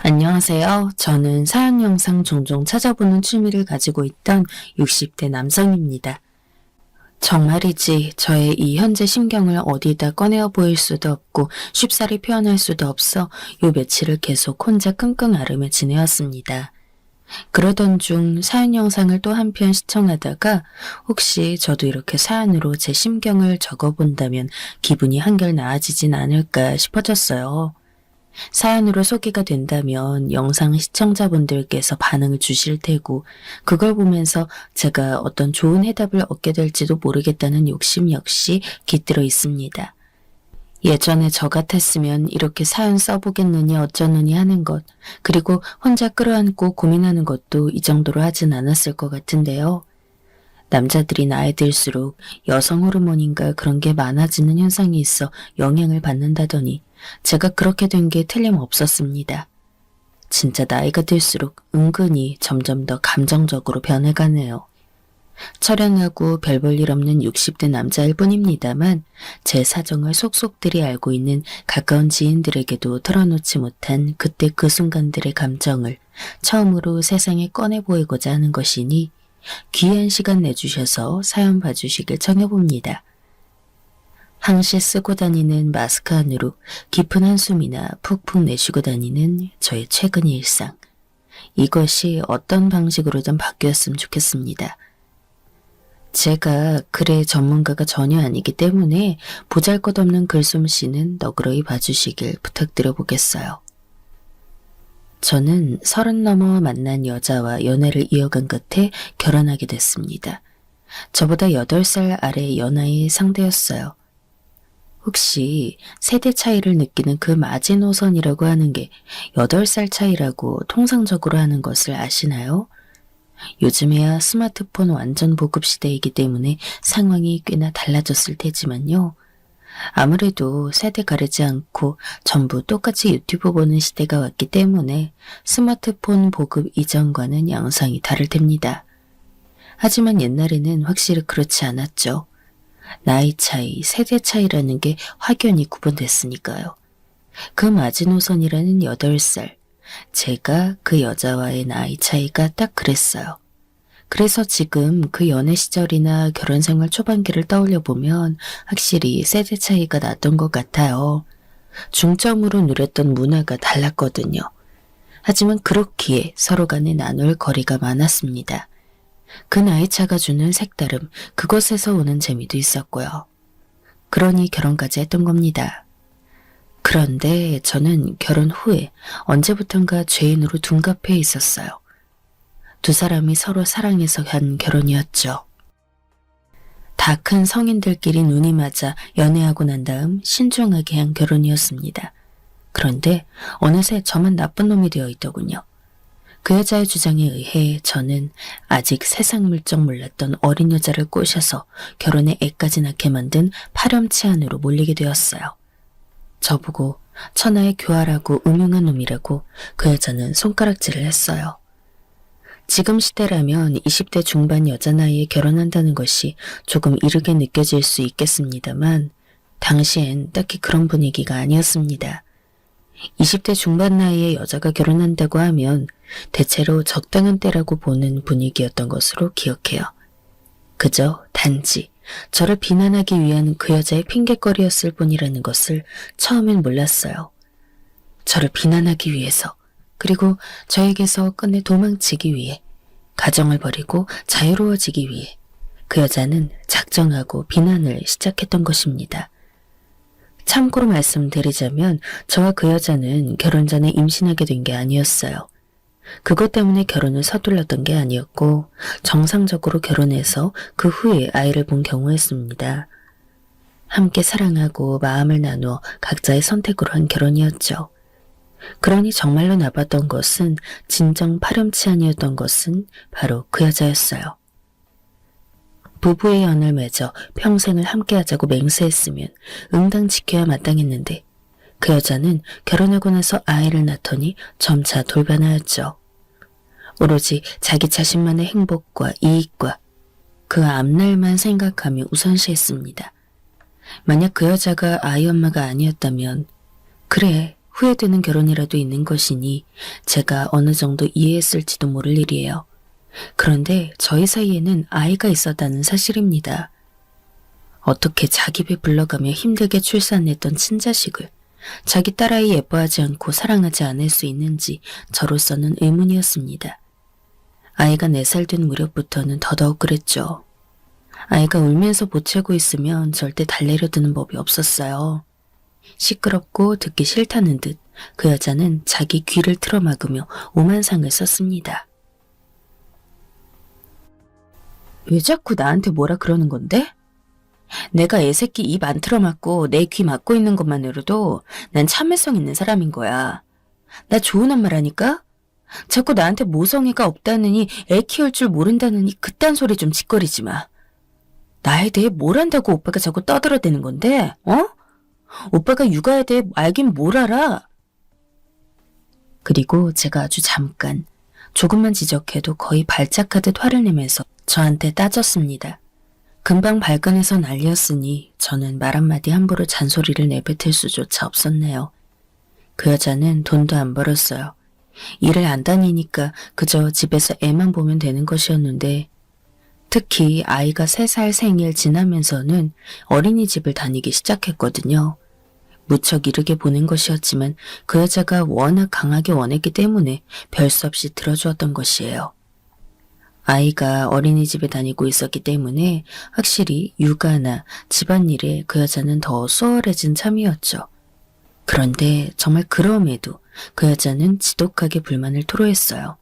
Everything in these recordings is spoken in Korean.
안녕하세요. 저는 사연 영상 종종 찾아보는 취미를 가지고 있던 60대 남성입니다. 정말이지 저의 이 현재 심경을 어디다 꺼내어 보일 수도 없고 쉽사리 표현할 수도 없어 요 며칠을 계속 혼자 끙끙 앓으며 지내었습니다. 그러던 중 사연 영상을 또 한 편 시청하다가 혹시 저도 이렇게 사연으로 제 심경을 적어본다면 기분이 한결 나아지진 않을까 싶어졌어요. 사연으로 소개가 된다면 영상 시청자분들께서 반응을 주실 테고 그걸 보면서 제가 어떤 좋은 해답을 얻게 될지도 모르겠다는 욕심 역시 깃들어 있습니다. 예전에 저 같았으면 이렇게 사연 써보겠느니 어쩌느니 하는 것, 그리고 혼자 끌어안고 고민하는 것도 이 정도로 하진 않았을 것 같은데요. 남자들이 나이 들수록 여성 호르몬인가 그런 게 많아지는 현상이 있어 영향을 받는다더니 제가 그렇게 된 게 틀림없었습니다. 진짜 나이가 들수록 은근히 점점 더 감정적으로 변해가네요. 처량하고 별 볼 일 없는 60대 남자일 뿐입니다만 제 사정을 속속들이 알고 있는 가까운 지인들에게도 털어놓지 못한 그때 그 순간들의 감정을 처음으로 세상에 꺼내 보이고자 하는 것이니 귀한 시간 내주셔서 사연 봐주시길 청해봅니다. 항시 쓰고 다니는 마스크 안으로 깊은 한숨이나 푹푹 내쉬고 다니는 저의 최근 일상. 이것이 어떤 방식으로든 바뀌었으면 좋겠습니다. 제가 글의 전문가가 전혀 아니기 때문에 보잘것없는 글솜씨는 너그러이 봐주시길 부탁드려 보겠어요. 저는 30 넘어 만난 여자와 연애를 이어간 끝에 결혼하게 됐습니다. 저보다 8살 아래 연하의 상대였어요. 혹시 세대 차이를 느끼는 그 마지노선이라고 하는 게 8살 차이라고 통상적으로 하는 것을 아시나요? 요즘에야 스마트폰 완전 보급 시대이기 때문에 상황이 꽤나 달라졌을 테지만요. 아무래도 세대 가리지 않고 전부 똑같이 유튜브 보는 시대가 왔기 때문에 스마트폰 보급 이전과는 양상이 다를 텐니다. 하지만 옛날에는 확실히 그렇지 않았죠. 나이 차이, 세대 차이라는 게 확연히 구분됐으니까요. 그 마지노선이라는 8살, 제가 그 여자와의 나이 차이가 딱 그랬어요. 그래서 지금 그 연애 시절이나 결혼 생활 초반기를 떠올려 보면 확실히 세대 차이가 났던 것 같아요. 중점으로 누렸던 문화가 달랐거든요. 하지만 그렇기에 서로 간에 나눌 거리가 많았습니다. 그 나이 차가 주는 색다름, 그것에서 오는 재미도 있었고요. 그러니 결혼까지 했던 겁니다. 그런데 저는 결혼 후에 언제부턴가 죄인으로 둔갑해 있었어요. 두 사람이 서로 사랑해서 한 결혼이었죠. 다 큰 성인들끼리 눈이 맞아 연애하고 난 다음 신중하게 한 결혼이었습니다. 그런데 어느새 저만 나쁜 놈이 되어 있더군요. 그 여자의 주장에 의해 저는 아직 세상 물정 몰랐던 어린 여자를 꼬셔서 결혼에 애까지 낳게 만든 파렴치한으로 몰리게 되었어요. 저보고 천하의 교활하고 음흉한 놈이라고 그 여자는 손가락질을 했어요. 지금 시대라면 20대 중반 여자 나이에 결혼한다는 것이 조금 이르게 느껴질 수 있겠습니다만 당시엔 딱히 그런 분위기가 아니었습니다. 20대 중반 나이에 여자가 결혼한다고 하면 대체로 적당한 때라고 보는 분위기였던 것으로 기억해요. 그저 단지 저를 비난하기 위한 그 여자의 핑곗거리였을 뿐이라는 것을 처음엔 몰랐어요. 저를 비난하기 위해서, 그리고 저에게서 끝내 도망치기 위해, 가정을 버리고 자유로워지기 위해 그 여자는 작정하고 비난을 시작했던 것입니다. 참고로 말씀드리자면 저와 그 여자는 결혼 전에 임신하게 된 게 아니었어요. 그것 때문에 결혼을 서둘렀던 게 아니었고 정상적으로 결혼해서 그 후에 아이를 본 경우였습니다. 함께 사랑하고 마음을 나누어 각자의 선택으로 한 결혼이었죠. 그러니 정말로 나빴던 것은, 진정 파렴치한이었던 것은 바로 그 여자였어요. 부부의 연을 맺어 평생을 함께하자고 맹세했으면 응당 지켜야 마땅했는데 그 여자는 결혼하고 나서 아이를 낳더니 점차 돌변하였죠. 오로지 자기 자신만의 행복과 이익과 그 앞날만 생각하며 우선시했습니다. 만약 그 여자가 아이 엄마가 아니었다면 그래, 후회되는 결혼이라도 있는 것이니 제가 어느 정도 이해했을지도 모를 일이에요. 그런데 저희 사이에는 아이가 있었다는 사실입니다. 어떻게 자기 배 불러가며 힘들게 출산했던 친자식을 자기 딸아이 예뻐하지 않고 사랑하지 않을 수 있는지 저로서는 의문이었습니다. 아이가 4살 된 무렵부터는 더더욱 그랬죠. 아이가 울면서 보채고 있으면 절대 달래려드는 법이 없었어요. 시끄럽고 듣기 싫다는 듯 그 여자는 자기 귀를 틀어막으며 오만상을 썼습니다. 왜 자꾸 나한테 뭐라 그러는 건데? 내가 애새끼 입 안 틀어막고 내 귀 막고 있는 것만으로도 난 참을성 있는 사람인 거야. 나 좋은 엄마라니까? 자꾸 나한테 모성애가 없다느니 애 키울 줄 모른다느니 그딴 소리 좀 짓거리지 마. 나에 대해 뭘 안다고 오빠가 자꾸 떠들어대는 건데, 어? 오빠가 육아에 대해 알긴 뭘 알아? 그리고 제가 아주 잠깐, 조금만 지적해도 거의 발작하듯 화를 내면서 저한테 따졌습니다. 금방 발끈해서 난리였으니 저는 말 한마디 함부로 잔소리를 내뱉을 수조차 없었네요. 그 여자는 돈도 안 벌었어요. 일을 안 다니니까 그저 집에서 애만 보면 되는 것이었는데 특히 아이가 3살 생일 지나면서는 어린이집을 다니기 시작했거든요. 무척 이르게 보낸 것이었지만 그 여자가 워낙 강하게 원했기 때문에 별 수 없이 들어주었던 것이에요. 아이가 어린이집에 다니고 있었기 때문에 확실히 육아나 집안일에 그 여자는 더 수월해진 참이었죠. 그런데 정말 그럼에도 그 여자는 지독하게 불만을 토로했어요.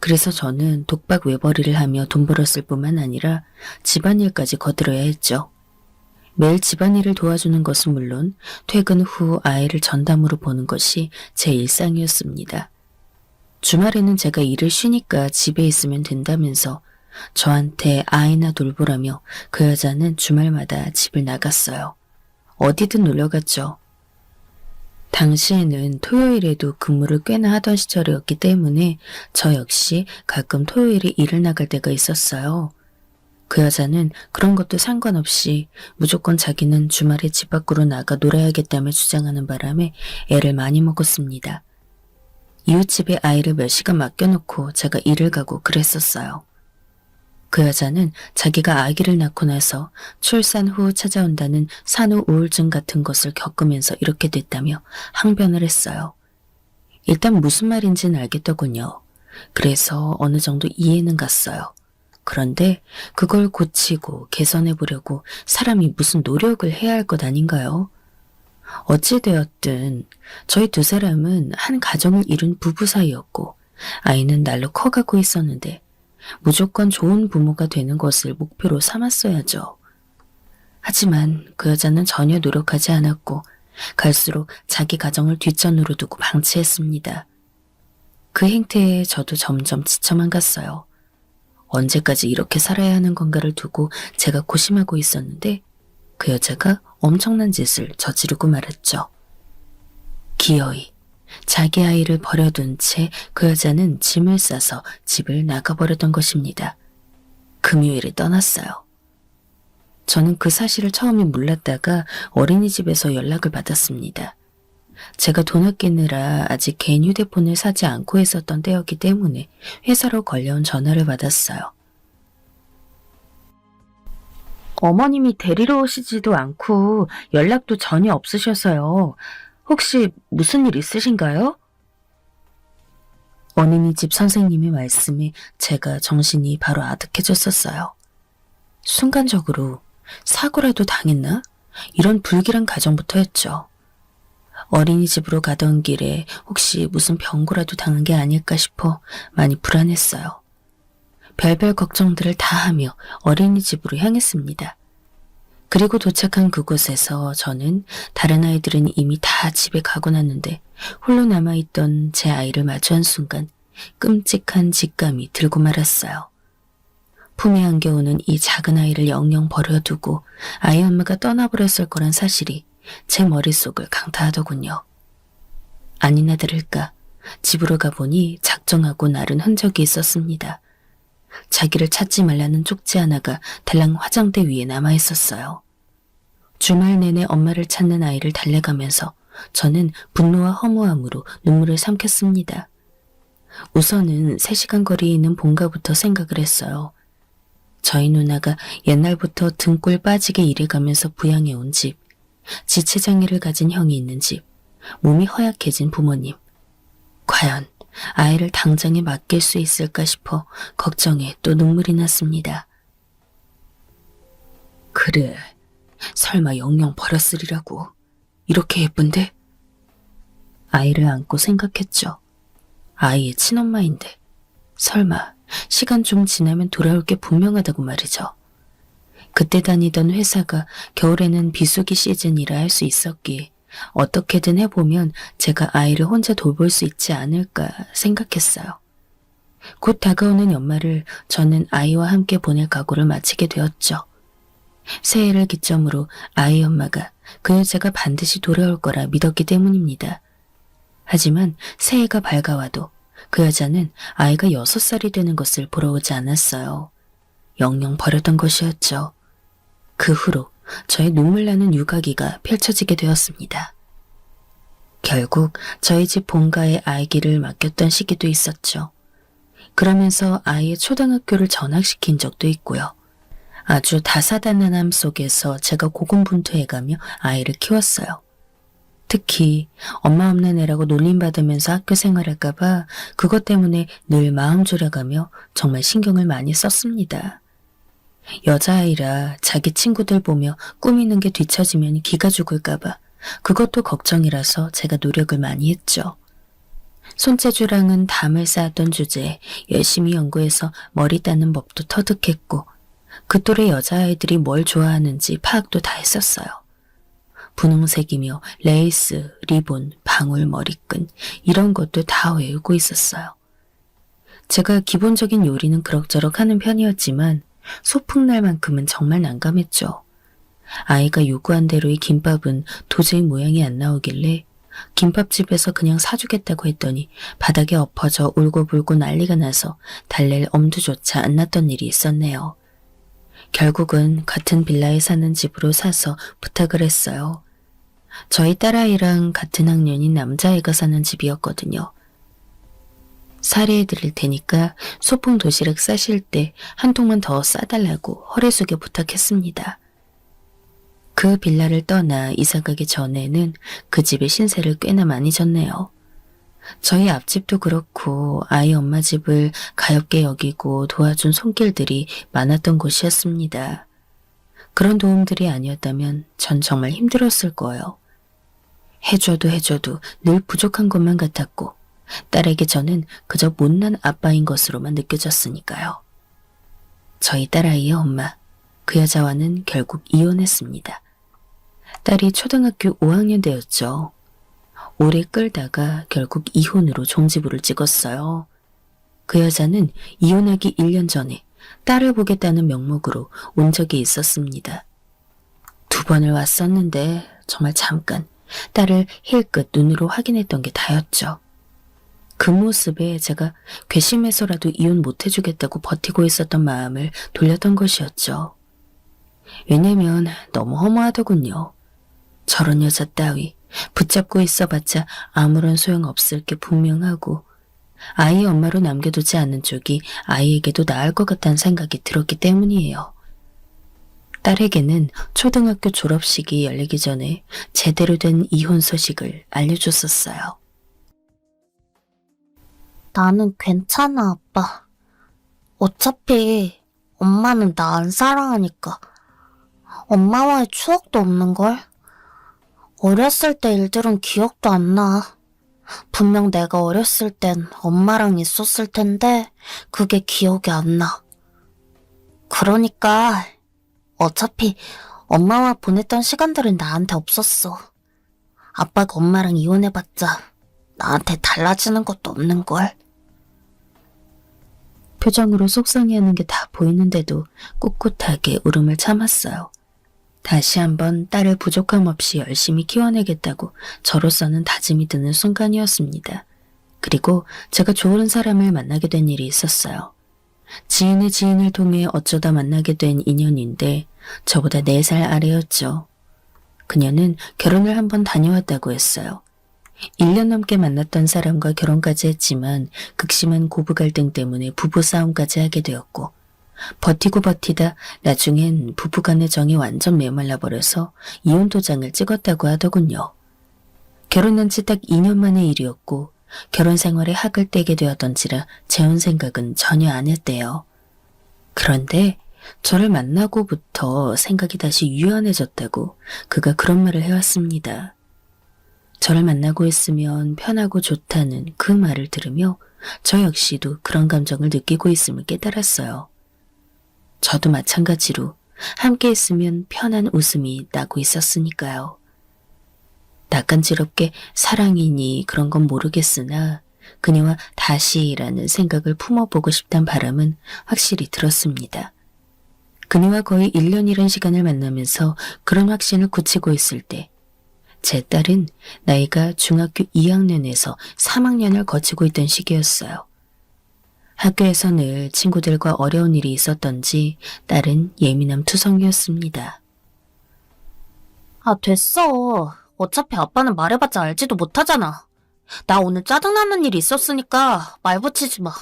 그래서 저는 독박 외벌이를 하며 돈 벌었을 뿐만 아니라 집안일까지 거들어야 했죠. 매일 집안일을 도와주는 것은 물론 퇴근 후 아이를 전담으로 보는 것이 제 일상이었습니다. 주말에는 제가 일을 쉬니까 집에 있으면 된다면서 저한테 아이나 돌보라며 그 여자는 주말마다 집을 나갔어요. 어디든 놀러갔죠. 당시에는 토요일에도 근무를 꽤나 하던 시절이었기 때문에 저 역시 가끔 토요일에 일을 나갈 때가 있었어요. 그 여자는 그런 것도 상관없이 무조건 자기는 주말에 집 밖으로 나가 놀아야겠다며 주장하는 바람에 애를 많이 먹었습니다. 이웃집에 아이를 몇 시간 맡겨놓고 제가 일을 가고 그랬었어요. 그 여자는 자기가 아기를 낳고 나서 출산 후 찾아온다는 산후 우울증 같은 것을 겪으면서 이렇게 됐다며 항변을 했어요. 일단 무슨 말인지는 알겠더군요. 그래서 어느 정도 이해는 갔어요. 그런데 그걸 고치고 개선해 보려고 사람이 무슨 노력을 해야 할 것 아닌가요? 어찌되었든 저희 2사람은 한 가정을 이룬 부부 사이였고 아이는 날로 커가고 있었는데 무조건 좋은 부모가 되는 것을 목표로 삼았어야죠. 하지만 그 여자는 전혀 노력하지 않았고 갈수록 자기 가정을 뒷전으로 두고 방치했습니다. 그 행태에 저도 점점 지쳐만 갔어요. 언제까지 이렇게 살아야 하는 건가를 두고 제가 고심하고 있었는데 그 여자가 엄청난 짓을 저지르고 말았죠. 기어이 자기 아이를 버려둔 채 그 여자는 짐을 싸서 집을 나가버렸던 것입니다. 금요일에 떠났어요. 저는 그 사실을 처음에 몰랐다가 어린이집에서 연락을 받았습니다. 제가 돈 아끼느라 아직 개인 휴대폰을 사지 않고 있었던 때였기 때문에 회사로 걸려온 전화를 받았어요. 어머님이 데리러 오시지도 않고 연락도 전혀 없으셔서요. 혹시 무슨 일 있으신가요? 어린이집 선생님의 말씀에 제가 정신이 바로 아득해졌었어요. 순간적으로 사고라도 당했나? 이런 불길한 가정부터였죠. 어린이집으로 가던 길에 혹시 무슨 병고라도 당한 게 아닐까 싶어 많이 불안했어요. 별별 걱정들을 다 하며 어린이집으로 향했습니다. 그리고 도착한 그곳에서 저는 다른 아이들은 이미 다 집에 가고 났는데 홀로 남아있던 제 아이를 마주한 순간 끔찍한 직감이 들고 말았어요. 품에 안겨오는 이 작은 아이를 영영 버려두고 아이 엄마가 떠나버렸을 거란 사실이 제 머릿속을 강타하더군요. 아니나 다를까 집으로 가보니 작정하고 나른 흔적이 있었습니다. 자기를 찾지 말라는 쪽지 하나가 달랑 화장대 위에 남아있었어요. 주말 내내 엄마를 찾는 아이를 달래가면서 저는 분노와 허무함으로 눈물을 삼켰습니다. 우선은 3시간 거리에 있는 본가부터 생각을 했어요. 저희 누나가 옛날부터 등골 빠지게 일해가면서 부양해온 집, 지체장애를 가진 형이 있는 집, 몸이 허약해진 부모님. 과연 아이를 당장에 맡길 수 있을까 싶어 걱정에 또 눈물이 났습니다. 그래, 설마 영영 버렸으리라고. 이렇게 예쁜데? 아이를 안고 생각했죠. 아이의 친엄마인데 설마 시간 좀 지나면 돌아올 게 분명하다고 말이죠. 그때 다니던 회사가 겨울에는 비수기 시즌이라 할 수 있었기에 어떻게든 해보면 제가 아이를 혼자 돌볼 수 있지 않을까 생각했어요. 곧 다가오는 연말을 저는 아이와 함께 보낼 각오를 마치게 되었죠. 새해를 기점으로 아이 엄마가 그 여자가 반드시 돌아올 거라 믿었기 때문입니다. 하지만 새해가 밝아와도 그 여자는 아이가 6살이 되는 것을 보러 오지 않았어요. 영영 버렸던 것이었죠. 그 후로 저의 눈물 나는 육아기가 펼쳐지게 되었습니다. 결국 저희 집 본가에 아이기를 맡겼던 시기도 있었죠. 그러면서 아이의 초등학교를 전학시킨 적도 있고요. 아주 다사다난함 속에서 제가 고군분투해가며 아이를 키웠어요. 특히 엄마 없는 애라고 놀림받으면서 학교 생활할까봐 그것 때문에 늘 마음 졸여가며 정말 신경을 많이 썼습니다. 여자아이라 자기 친구들 보며 꾸미는 게 뒤처지면 기가 죽을까봐 그것도 걱정이라서 제가 노력을 많이 했죠. 손재주랑은 담을 쌓았던 주제에 열심히 연구해서 머리 따는 법도 터득했고 그 또래 여자아이들이 뭘 좋아하는지 파악도 다 했었어요. 분홍색이며 레이스, 리본, 방울, 머리끈 이런 것도 다 외우고 있었어요. 제가 기본적인 요리는 그럭저럭 하는 편이었지만 소풍날만큼은 정말 난감했죠. 아이가 요구한 대로의 김밥은 도저히 모양이 안 나오길래 김밥집에서 그냥 사주겠다고 했더니 바닥에 엎어져 울고불고 난리가 나서 달랠 엄두조차 안 났던 일이 있었네요. 결국은 같은 빌라에 사는 집으로 사서 부탁을 했어요. 저희 딸아이랑 같은 학년인 남자애가 사는 집이었거든요. 사례해드릴 테니까 소풍 도시락 싸실 때 한 통만 더 싸달라고 허리 숙여 부탁했습니다. 그 빌라를 떠나 이사가기 전에는 그 집의 신세를 꽤나 많이 졌네요. 저희 앞집도 그렇고 아이 엄마 집을 가엾게 여기고 도와준 손길들이 많았던 곳이었습니다. 그런 도움들이 아니었다면 전 정말 힘들었을 거예요. 해줘도 늘 부족한 것만 같았고 딸에게 저는 그저 못난 아빠인 것으로만 느껴졌으니까요. 저희 딸아이의 엄마, 그 여자와는 결국 이혼했습니다. 딸이 초등학교 5학년 되었죠. 오래 끌다가 결국 이혼으로 종지부를 찍었어요. 그 여자는 이혼하기 1년 전에 딸을 보겠다는 명목으로 온 적이 있었습니다. 2번을 왔었는데 정말 잠깐 딸을 힐끗 눈으로 확인했던 게 다였죠. 그 모습에 제가 괘씸해서라도 이혼 못해주겠다고 버티고 있었던 마음을 돌렸던 것이었죠. 왜냐면 너무 허무하더군요. 저런 여자 따위 붙잡고 있어봤자 아무런 소용없을 게 분명하고 아이의 엄마로 남겨두지 않는 쪽이 아이에게도 나을 것 같다는 생각이 들었기 때문이에요. 딸에게는 초등학교 졸업식이 열리기 전에 제대로 된 이혼 소식을 알려줬었어요. 나는 괜찮아, 아빠. 어차피 엄마는 나 안 사랑하니까. 엄마와의 추억도 없는걸? 어렸을 때 일들은 기억도 안 나. 분명 내가 어렸을 땐 엄마랑 있었을 텐데 그게 기억이 안 나. 그러니까 어차피 엄마와 보냈던 시간들은 나한테 없었어. 아빠가 엄마랑 이혼해봤자 나한테 달라지는 것도 없는걸. 표정으로 속상해하는 게 다 보이는데도 꿋꿋하게 울음을 참았어요. 다시 한번 딸을 부족함 없이 열심히 키워내겠다고 저로서는 다짐이 드는 순간이었습니다. 그리고 제가 좋은 사람을 만나게 된 일이 있었어요. 지인의 지인을 통해 어쩌다 만나게 된 인연인데 저보다 4살 아래였죠. 그녀는 결혼을 한번 다녀왔다고 했어요. 1년 넘게 만났던 사람과 결혼까지 했지만 극심한 고부 갈등 때문에 부부싸움까지 하게 되었고 버티고 버티다 나중엔 부부간의 정이 완전 메말라 버려서 이혼 도장을 찍었다고 하더군요. 결혼한 지 딱 2년 만의 일이었고 결혼 생활에 학을 떼게 되었던지라 재혼 생각은 전혀 안 했대요. 그런데 저를 만나고부터 생각이 다시 유연해졌다고 그가 그런 말을 해왔습니다. 저를 만나고 있으면 편하고 좋다는 그 말을 들으며 저 역시도 그런 감정을 느끼고 있음을 깨달았어요. 저도 마찬가지로 함께 있으면 편한 웃음이 나고 있었으니까요. 낯간지럽게 사랑이니 그런 건 모르겠으나 그녀와 다시라는 생각을 품어보고 싶단 바람은 확실히 들었습니다. 그녀와 거의 1년이란 시간을 만나면서 그런 확신을 굳히고 있을 때 제 딸은 나이가 중학교 2학년에서 3학년을 거치고 있던 시기였어요. 학교에서 늘 친구들과 어려운 일이 있었던지 딸은 예민함 투성이었습니다. 아, 됐어. 어차피 아빠는 말해봤자 알지도 못하잖아. 나 오늘 짜증나는 일이 있었으니까 말 붙이지 마.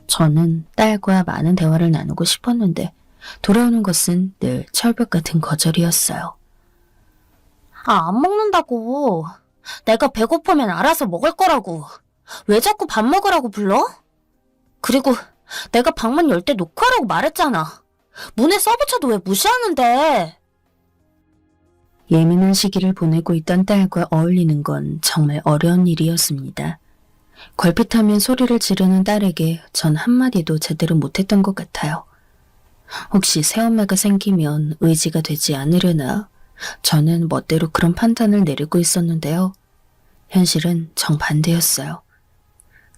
저는 딸과 많은 대화를 나누고 싶었는데 돌아오는 것은 늘 철벽 같은 거절이었어요. 아, 안 먹는다고. 내가 배고프면 알아서 먹을 거라고. 왜 자꾸 밥 먹으라고 불러? 그리고 내가 방문 열 때 놓고 하라고 말했잖아. 문에 써붙여도 왜 무시하는데? 예민한 시기를 보내고 있던 딸과 어울리는 건 정말 어려운 일이었습니다. 걸핏하면 소리를 지르는 딸에게 전 한마디도 제대로 못했던 것 같아요. 혹시 새엄마가 생기면 의지가 되지 않으려나? 저는 멋대로 그런 판단을 내리고 있었는데요. 현실은 정반대였어요.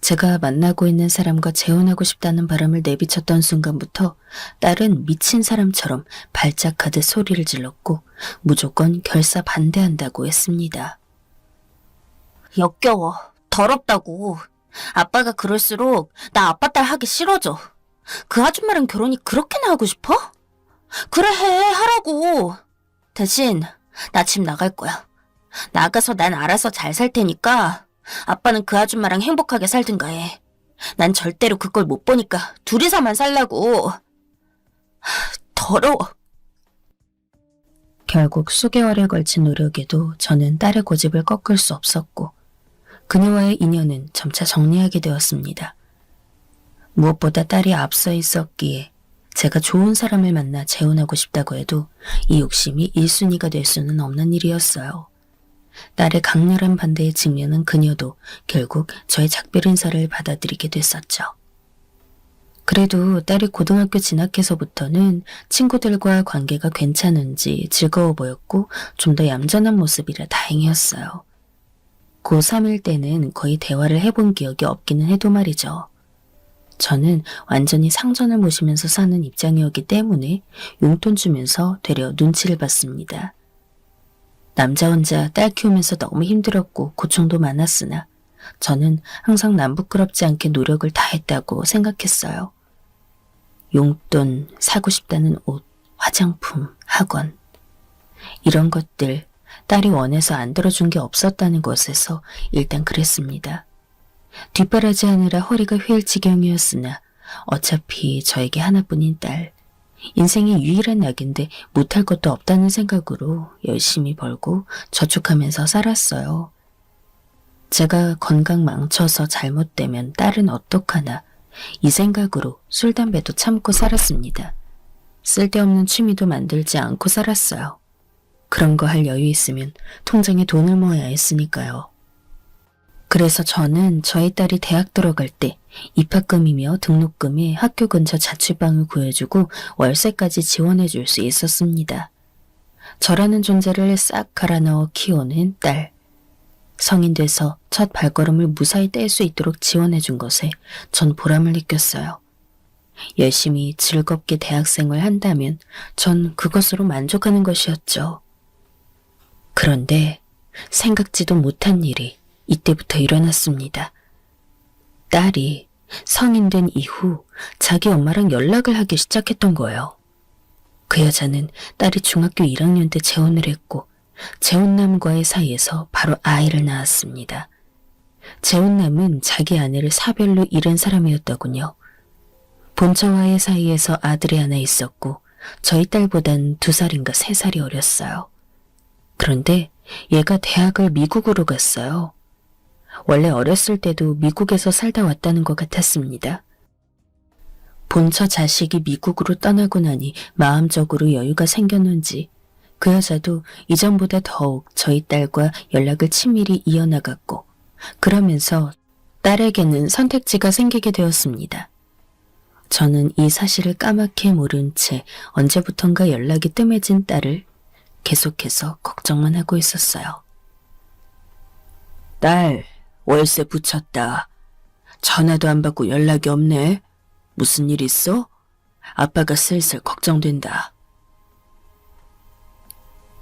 제가 만나고 있는 사람과 재혼하고 싶다는 바람을 내비쳤던 순간부터 딸은 미친 사람처럼 발작하듯 소리를 질렀고 무조건 결사 반대한다고 했습니다. 역겨워. 더럽다고. 아빠가 그럴수록 나 아빠 딸 하기 싫어져. 그 아줌마랑 결혼이 그렇게나 하고 싶어? 그래 해. 하라고. 대신 나 집 나갈 거야. 나가서 난 알아서 잘 살 테니까 아빠는 그 아줌마랑 행복하게 살든가 해. 난 절대로 그걸 못 보니까 둘이서만 살라고. 더러워. 결국 수개월에 걸친 노력에도 저는 딸의 고집을 꺾을 수 없었고 그녀와의 인연은 점차 정리하게 되었습니다. 무엇보다 딸이 앞서 있었기에 제가 좋은 사람을 만나 재혼하고 싶다고 해도 이 욕심이 1순위가 될 수는 없는 일이었어요. 딸의 강렬한 반대에 직면한 그녀도 결국 저의 작별 인사를 받아들이게 됐었죠. 그래도 딸이 고등학교 진학해서부터는 친구들과 관계가 괜찮은지 즐거워 보였고 좀 더 얌전한 모습이라 다행이었어요. 고3일 때는 거의 대화를 해본 기억이 없기는 해도 말이죠. 저는 완전히 상전을 모시면서 사는 입장이었기 때문에 용돈 주면서 되려 눈치를 봤습니다. 남자 혼자 딸 키우면서 너무 힘들었고 고충도 많았으나 저는 항상 남 부끄럽지 않게 노력을 다했다고 생각했어요. 용돈, 사고 싶다는 옷, 화장품, 학원 이런 것들 딸이 원해서 안 들어준 게 없었다는 것에서 일단 그랬습니다. 뒷바라지하느라 허리가 휘일 지경이었으나 어차피 저에게 하나뿐인 딸, 인생의 유일한 낙인데 못할 것도 없다는 생각으로 열심히 벌고 저축하면서 살았어요. 제가 건강 망쳐서 잘못되면 딸은 어떡하나 이 생각으로 술, 담배도 참고 살았습니다. 쓸데없는 취미도 만들지 않고 살았어요. 그런 거 할 여유 있으면 통장에 돈을 모아야 했으니까요. 그래서 저는 저희 딸이 대학 들어갈 때 입학금이며 등록금에 학교 근처 자취방을 구해주고 월세까지 지원해줄 수 있었습니다. 저라는 존재를 싹 갈아 넣어 키우는 딸. 성인 돼서 첫 발걸음을 무사히 뗄 수 있도록 지원해준 것에 전 보람을 느꼈어요. 열심히 즐겁게 대학생활 한다면 전 그것으로 만족하는 것이었죠. 그런데 생각지도 못한 일이 이때부터 일어났습니다. 딸이 성인 된 이후 자기 엄마랑 연락을 하기 시작했던 거예요. 그 여자는 딸이 중학교 1학년 때 재혼을 했고 재혼남과의 사이에서 바로 아이를 낳았습니다. 재혼남은 자기 아내를 사별로 잃은 사람이었더군요. 본처와의 사이에서 아들이 하나 있었고 저희 딸보단 2살인가 3살이 어렸어요. 그런데 얘가 대학을 미국으로 갔어요. 원래 어렸을 때도 미국에서 살다 왔다는 것 같았습니다. 본처 자식이 미국으로 떠나고 나니 마음적으로 여유가 생겼는지 그 여자도 이전보다 더욱 저희 딸과 연락을 친밀히 이어나갔고 그러면서 딸에게는 선택지가 생기게 되었습니다. 저는 이 사실을 까맣게 모른 채 언제부턴가 연락이 뜸해진 딸을 계속해서 걱정만 하고 있었어요. 딸, 월세 붙였다. 전화도 안 받고 연락이 없네. 무슨 일 있어? 아빠가 슬슬 걱정된다.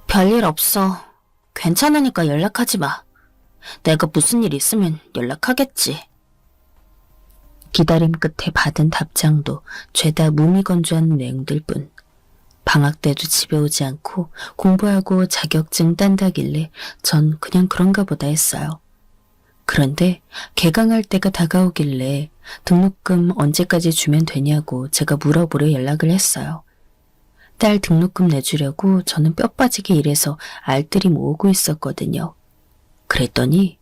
별일 없어. 괜찮으니까 연락하지 마. 내가 무슨 일 있으면 연락하겠지. 기다림 끝에 받은 답장도 죄다 무미건조한 내용들 뿐. 방학 때도 집에 오지 않고 공부하고 자격증 딴다길래 전 그냥 그런가 보다 했어요. 그런데 개강할 때가 다가오길래 등록금 언제까지 주면 되냐고 제가 물어보려 연락을 했어요. 딸 등록금 내주려고 저는 뼈 빠지게 일해서 알뜰히 모으고 있었거든요. 그랬더니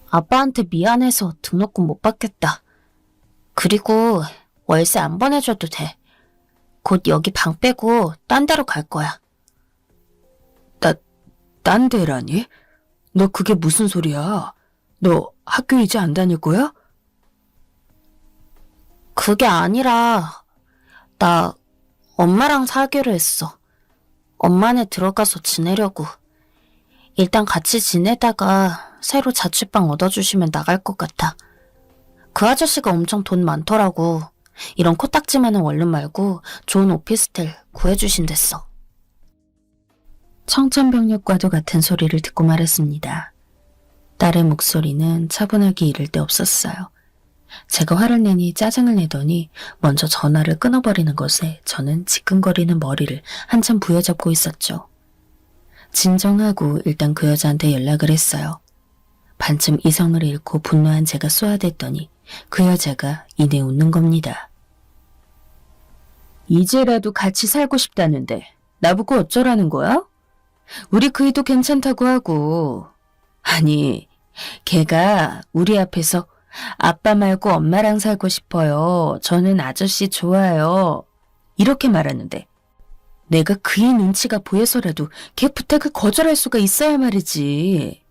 아빠한테 미안해서 등록금 못 받겠다. 그리고 월세 안 보내줘도 돼. 곧 여기 방 빼고 딴 데로 갈 거야. 딴 데라니? 너 그게 무슨 소리야? 너 학교 이제 안 다닐 거야? 그게 아니라 나 엄마랑 살기로 했어. 엄마네 들어가서 지내려고. 일단 같이 지내다가 새로 자취방 얻어주시면 나갈 것 같아. 그 아저씨가 엄청 돈 많더라고. 이런 코딱지만한 원룸 말고 좋은 오피스텔 구해주신댔어. 청천벽력과도 같은 소리를 듣고 말았습니다. 딸의 목소리는 차분하게 이를 데 없었어요. 제가 화를 내니 짜증을 내더니 먼저 전화를 끊어버리는 것에 저는 지끈거리는 머리를 한참 부여잡고 있었죠. 진정하고 일단 그 여자한테 연락을 했어요. 반쯤 이성을 잃고 분노한 제가 쏘아댔더니 그 여자가 이내 웃는 겁니다. 이제라도 같이 살고 싶다는데 나보고 어쩌라는 거야? 우리 그이도 괜찮다고 하고. 아니, 걔가 우리 앞에서 아빠 말고 엄마랑 살고 싶어요. 저는 아저씨 좋아요. 이렇게 말하는데 내가 그의 눈치가 보여서라도 걔 부탁을 거절할 수가 있어야 말이지.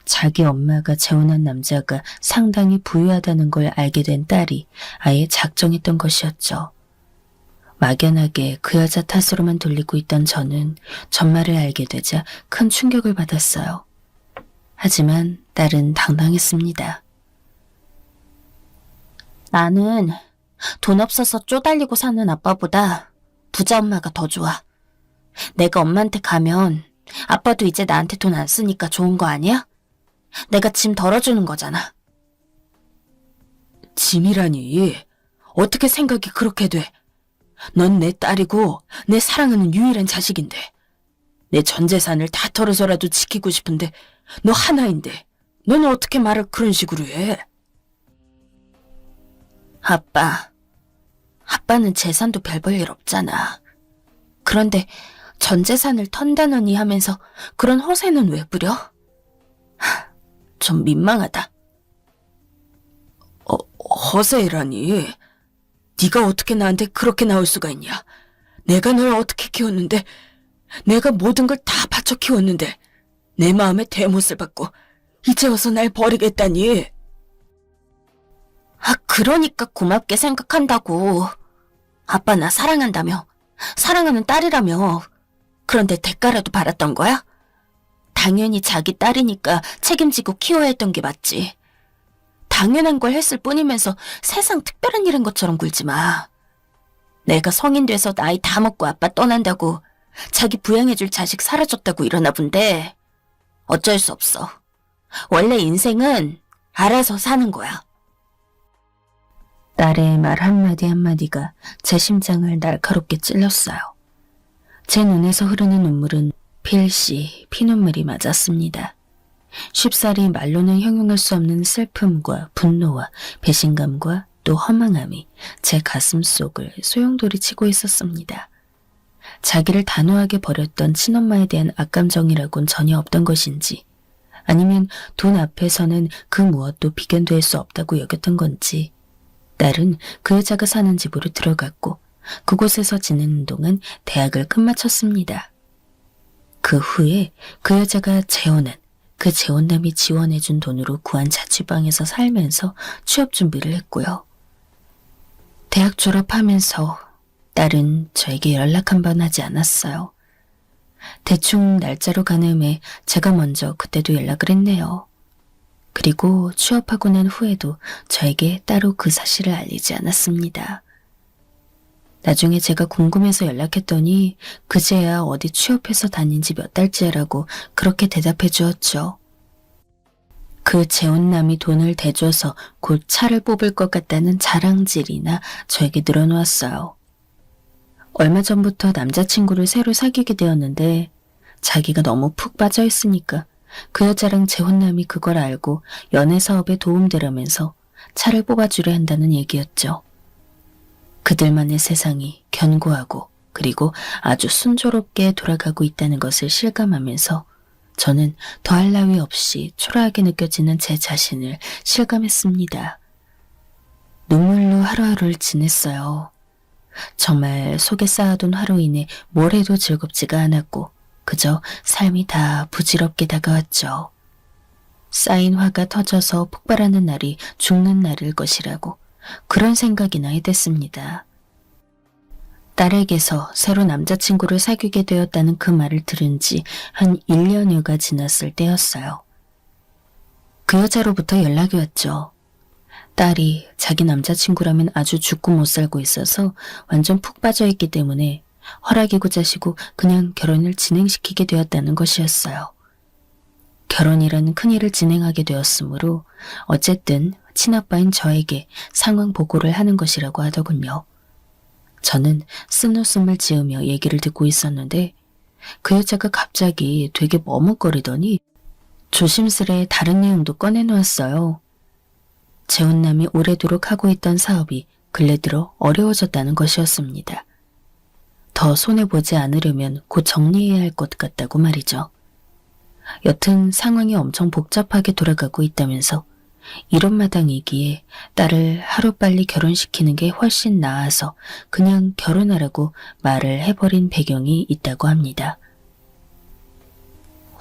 자기 엄마가 재혼한 남자가 상당히 부유하다는 걸 알게 된 딸이 아예 작정했던 것이었죠. 막연하게 그 여자 탓으로만 돌리고 있던 저는 전말을 알게 되자 큰 충격을 받았어요. 하지만 딸은 당당했습니다. 나는 돈 없어서 쪼달리고 사는 아빠보다 부자 엄마가 더 좋아. 내가 엄마한테 가면 아빠도 이제 나한테 돈 안 쓰니까 좋은 거 아니야? 내가 짐 덜어주는 거잖아. 짐이라니. 어떻게 생각이 그렇게 돼? 넌 내 딸이고 내 사랑하는 유일한 자식인데. 내 전 재산을 다 털어서라도 지키고 싶은데 너 하나인데 너는 어떻게 말을 그런 식으로 해? 아빠는 재산도 별 볼 일 없잖아. 그런데 전 재산을 턴다느니 하면서 그런 허세는 왜 부려? 좀 민망하다. 허세라니. 네가 어떻게 나한테 그렇게 나올 수가 있냐. 내가 널 어떻게 키웠는데, 내가 모든 걸 다 바쳐 키웠는데 내 마음에 대못을 받고 이제 와서 날 버리겠다니. 그러니까 고맙게 생각한다고. 아빠 나 사랑한다며. 사랑하는 딸이라며. 그런데 대가라도 받았던 거야? 당연히 자기 딸이니까 책임지고 키워야 했던 게 맞지. 당연한 걸 했을 뿐이면서 세상 특별한 일인 것처럼 굴지 마. 내가 성인 돼서 나이 다 먹고 아빠 떠난다고 자기 부양해줄 자식 사라졌다고 이러나 본데 어쩔 수 없어. 원래 인생은 알아서 사는 거야. 딸의 말 한마디 한마디가 제 심장을 날카롭게 찔렀어요. 제 눈에서 흐르는 눈물은 필시 피눈물이 맞았습니다. 쉽사리 말로는 형용할 수 없는 슬픔과 분노와 배신감과 또 허망함이 제 가슴 속을 소용돌이 치고 있었습니다. 자기를 단호하게 버렸던 친엄마에 대한 악감정이라곤 전혀 없던 것인지, 아니면 돈 앞에서는 그 무엇도 비견될 수 없다고 여겼던 건지, 딸은 그 여자가 사는 집으로 들어갔고 그곳에서 지내는 동안 대학을 끝마쳤습니다. 그 후에 그 여자가 재혼한 그 재혼남이 지원해준 돈으로 구한 자취방에서 살면서 취업 준비를 했고요. 대학 졸업하면서 딸은 저에게 연락 한 번 하지 않았어요. 대충 날짜로 가늠해 제가 먼저 그때도 연락을 했네요. 그리고 취업하고 난 후에도 저에게 따로 그 사실을 알리지 않았습니다. 나중에 제가 궁금해서 연락했더니 그제야 어디 취업해서 다닌 지 몇 달째라고 그렇게 대답해 주었죠. 그 재혼남이 돈을 대줘서 곧 차를 뽑을 것 같다는 자랑질이나 저에게 늘어놓았어요. 얼마 전부터 남자친구를 새로 사귀게 되었는데 자기가 너무 푹 빠져 있으니까 그 여자랑 재혼남이 그걸 알고 연애 사업에 도움되려면서 차를 뽑아주려 한다는 얘기였죠. 그들만의 세상이 견고하고 그리고 아주 순조롭게 돌아가고 있다는 것을 실감하면서 저는 더할 나위 없이 초라하게 느껴지는 제 자신을 실감했습니다. 눈물로 하루하루를 지냈어요. 정말 속에 쌓아둔 하루 이내 뭘 해도 즐겁지가 않았고 그저 삶이 다 부질없게 다가왔죠. 쌓인 화가 터져서 폭발하는 날이 죽는 날일 것이라고 그런 생각이나 해댔습니다. 딸에게서 새로 남자친구를 사귀게 되었다는 그 말을 들은 지 한 1년여가 지났을 때였어요. 그 여자로부터 연락이 왔죠. 딸이 자기 남자친구라면 아주 죽고 못 살고 있어서 완전 푹 빠져있기 때문에 허락이고 자시고 그냥 결혼을 진행시키게 되었다는 것이었어요. 결혼이라는 큰일을 진행하게 되었으므로 어쨌든 친아빠인 저에게 상황 보고를 하는 것이라고 하더군요. 저는 쓴웃음을 지으며 얘기를 듣고 있었는데 그 여자가 갑자기 되게 머뭇거리더니 조심스레 다른 내용도 꺼내놓았어요. 재혼남이 오래도록 하고 있던 사업이 근래 들어 어려워졌다는 것이었습니다. 더 손해보지 않으려면 곧 정리해야 할 것 같다고 말이죠. 여튼 상황이 엄청 복잡하게 돌아가고 있다면서 이런 마당이기에 딸을 하루빨리 결혼시키는 게 훨씬 나아서 그냥 결혼하라고 말을 해버린 배경이 있다고 합니다.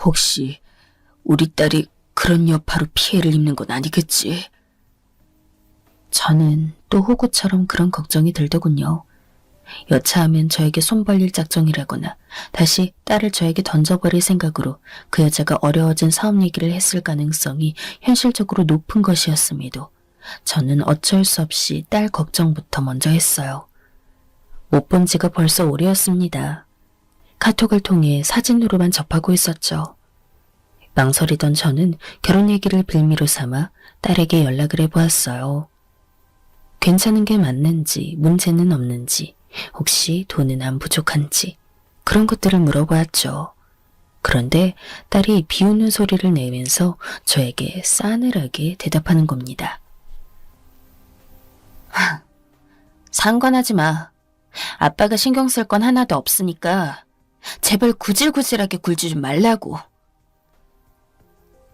혹시 우리 딸이 그런 여파로 피해를 입는 건 아니겠지? 저는 또 호구처럼 그런 걱정이 들더군요. 여차하면 저에게 손 벌릴 작정이라거나 다시 딸을 저에게 던져버릴 생각으로 그 여자가 어려워진 사업 얘기를 했을 가능성이 현실적으로 높은 것이었음에도 저는 어쩔 수 없이 딸 걱정부터 먼저 했어요. 못 본 지가 벌써 오래였습니다. 카톡을 통해 사진으로만 접하고 있었죠. 망설이던 저는 결혼 얘기를 빌미로 삼아 딸에게 연락을 해보았어요. 괜찮은 게 맞는지 문제는 없는지 혹시 돈은 안 부족한지 그런 것들을 물어보았죠. 그런데 딸이 비웃는 소리를 내면서 저에게 싸늘하게 대답하는 겁니다. 상관하지 마. 아빠가 신경 쓸 건 하나도 없으니까 제발 구질구질하게 굴지 좀 말라고.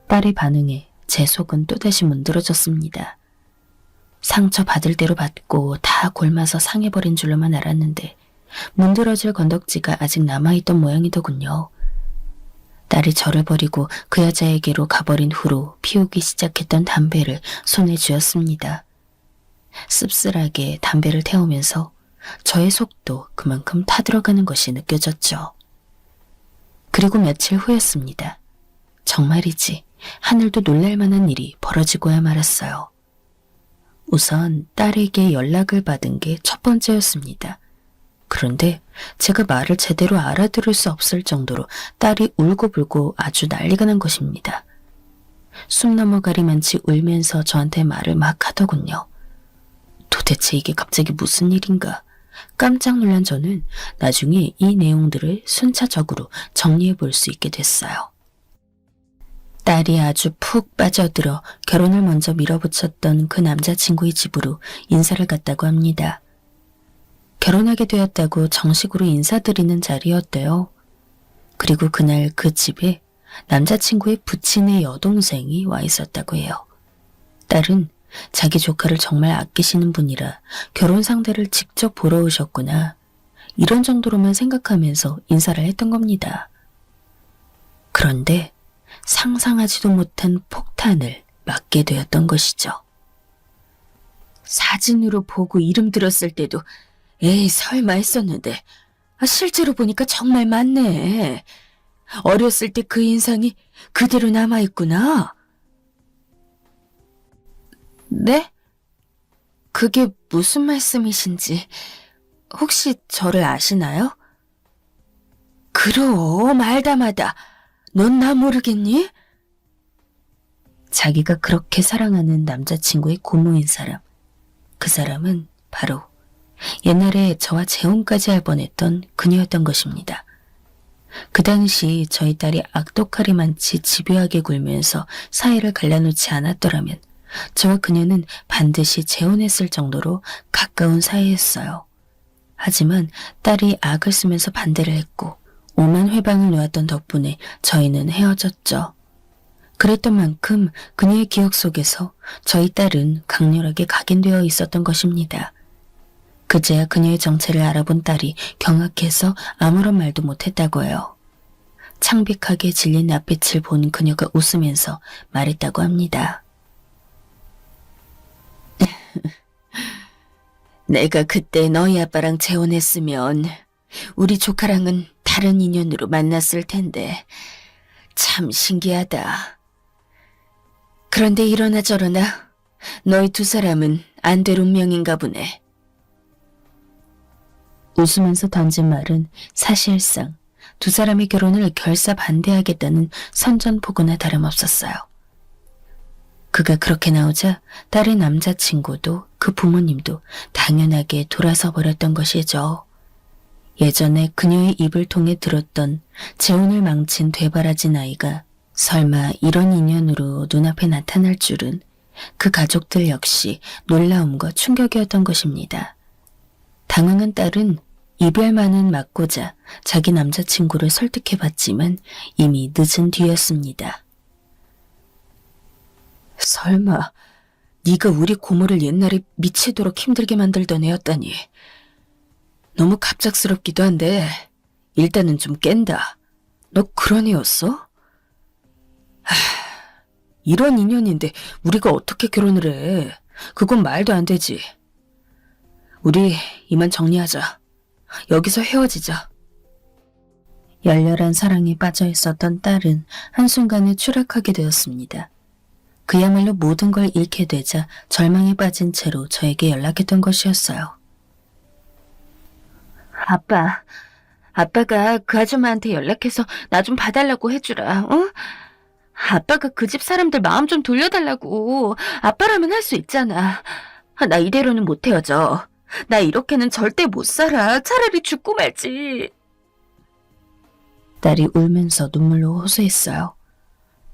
딸의 반응에 제 속은 또다시 문드러졌습니다. 상처받을 대로 받고 다 골마서 상해버린 줄로만 알았는데 문드러질 건덕지가 아직 남아있던 모양이더군요. 딸이 저를 버리고 그 여자에게로 가버린 후로 피우기 시작했던 담배를 손에 쥐었습니다. 씁쓸하게 담배를 태우면서 저의 속도 그만큼 타들어가는 것이 느껴졌죠. 그리고 며칠 후였습니다. 정말이지 하늘도 놀랄만한 일이 벌어지고야 말았어요. 우선 딸에게 연락을 받은 게 첫 번째였습니다. 그런데 제가 말을 제대로 알아들을 수 없을 정도로 딸이 울고불고 아주 난리가 난 것입니다. 숨 넘어가리만치 울면서 저한테 말을 막 하더군요. 대체 이게 갑자기 무슨 일인가? 깜짝 놀란 저는 나중에 이 내용들을 순차적으로 정리해 볼 수 있게 됐어요. 딸이 아주 푹 빠져들어 결혼을 먼저 밀어붙였던 그 남자친구의 집으로 인사를 갔다고 합니다. 결혼하게 되었다고 정식으로 인사드리는 자리였대요. 그리고 그날 그 집에 남자친구의 부친의 여동생이 와 있었다고 해요. 딸은 자기 조카를 정말 아끼시는 분이라 결혼 상대를 직접 보러 오셨구나. 이런 정도로만 생각하면서 인사를 했던 겁니다. 그런데 상상하지도 못한 폭탄을 맞게 되었던 것이죠. 사진으로 보고 이름 들었을 때도 에이 설마 했었는데 실제로 보니까 정말 맞네. 어렸을 때 그 인상이 그대로 남아있구나. 네? 그게 무슨 말씀이신지 혹시 저를 아시나요? 그럼 알다마다 넌 나 모르겠니? 자기가 그렇게 사랑하는 남자친구의 고모인 사람. 그 사람은 바로 옛날에 저와 재혼까지 할 뻔했던 그녀였던 것입니다. 그 당시 저희 딸이 악독하리 많지 집요하게 굴면서 사이를 갈라놓지 않았더라면 저와 그녀는 반드시 재혼했을 정도로 가까운 사이였어요. 하지만 딸이 악을 쓰면서 반대를 했고 오만 회방을 놓았던 덕분에 저희는 헤어졌죠. 그랬던 만큼 그녀의 기억 속에서 저희 딸은 강렬하게 각인되어 있었던 것입니다. 그제야 그녀의 정체를 알아본 딸이 경악해서 아무런 말도 못했다고 해요. 창백하게 질린 낯빛을 본 그녀가 웃으면서 말했다고 합니다. 내가 그때 너희 아빠랑 재혼했으면 우리 조카랑은 다른 인연으로 만났을 텐데 참 신기하다. 그런데 이러나 저러나 너희 두 사람은 안 될 운명인가 보네. 웃으면서 던진 말은 사실상 두 사람의 결혼을 결사 반대하겠다는 선전포고나 다름없었어요. 그가 그렇게 나오자 딸의 남자친구도 그 부모님도 당연하게 돌아서 버렸던 것이죠. 예전에 그녀의 입을 통해 들었던 재혼을 망친 되바라진 아이가 설마 이런 인연으로 눈앞에 나타날 줄은 그 가족들 역시 놀라움과 충격이었던 것입니다. 당황한 딸은 이별만은 막고자 자기 남자친구를 설득해봤지만 이미 늦은 뒤였습니다. 설마 네가 우리 고모를 옛날에 미치도록 힘들게 만들던 애였다니. 너무 갑작스럽기도 한데 일단은 좀 깬다. 너 그런 애였어? 이런 인연인데 우리가 어떻게 결혼을 해. 그건 말도 안 되지. 우리 이만 정리하자. 여기서 헤어지자. 열렬한 사랑에 빠져 있었던 딸은 한순간에 추락하게 되었습니다. 그야말로 모든 걸 잃게 되자 절망에 빠진 채로 저에게 연락했던 것이었어요. 아빠가 그 아줌마한테 연락해서 나 좀 봐달라고 해주라, 어? 아빠가 그 집 사람들 마음 좀 돌려달라고. 아빠라면 할 수 있잖아. 나 이대로는 못 헤어져. 나 이렇게는 절대 못 살아. 차라리 죽고 말지. 딸이 울면서 눈물로 호소했어요.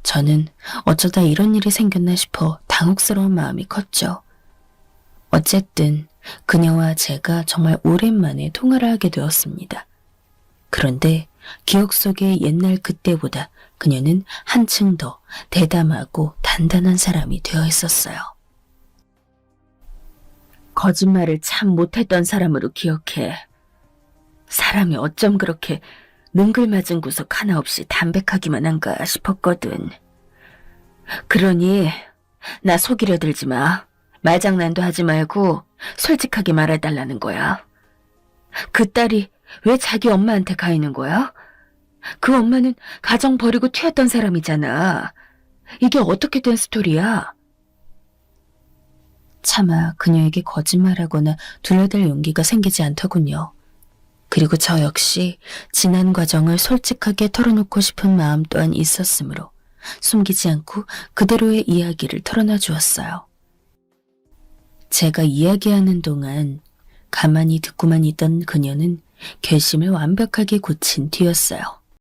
저는 어쩌다 이런 일이 생겼나 싶어 당혹스러운 마음이 컸죠. 어쨌든 그녀와 제가 정말 오랜만에 통화를 하게 되었습니다. 그런데 기억 속의 옛날 그때보다 그녀는 한층 더 대담하고 단단한 사람이 되어 있었어요. 거짓말을 참 못했던 사람으로 기억해. 사람이 어쩜 그렇게 능글맞은 구석 하나 없이 담백하기만 한가 싶었거든. 그러니 나 속이려 들지 마. 말장난도 하지 말고 솔직하게 말해달라는 거야. 그 딸이 왜 자기 엄마한테 가 있는 거야? 그 엄마는 가정 버리고 튀었던 사람이잖아. 이게 어떻게 된 스토리야? 차마 그녀에게 거짓말하거나 둘러댈 용기가 생기지 않더군요. 그리고 저 역시 지난 과정을 솔직하게 털어놓고 싶은 마음 또한 있었으므로 숨기지 않고 그대로의 이야기를 털어놔 주었어요. 제가 이야기하는 동안 가만히 듣고만 있던 그녀는 결심을 완벽하게 고친 뒤였어요.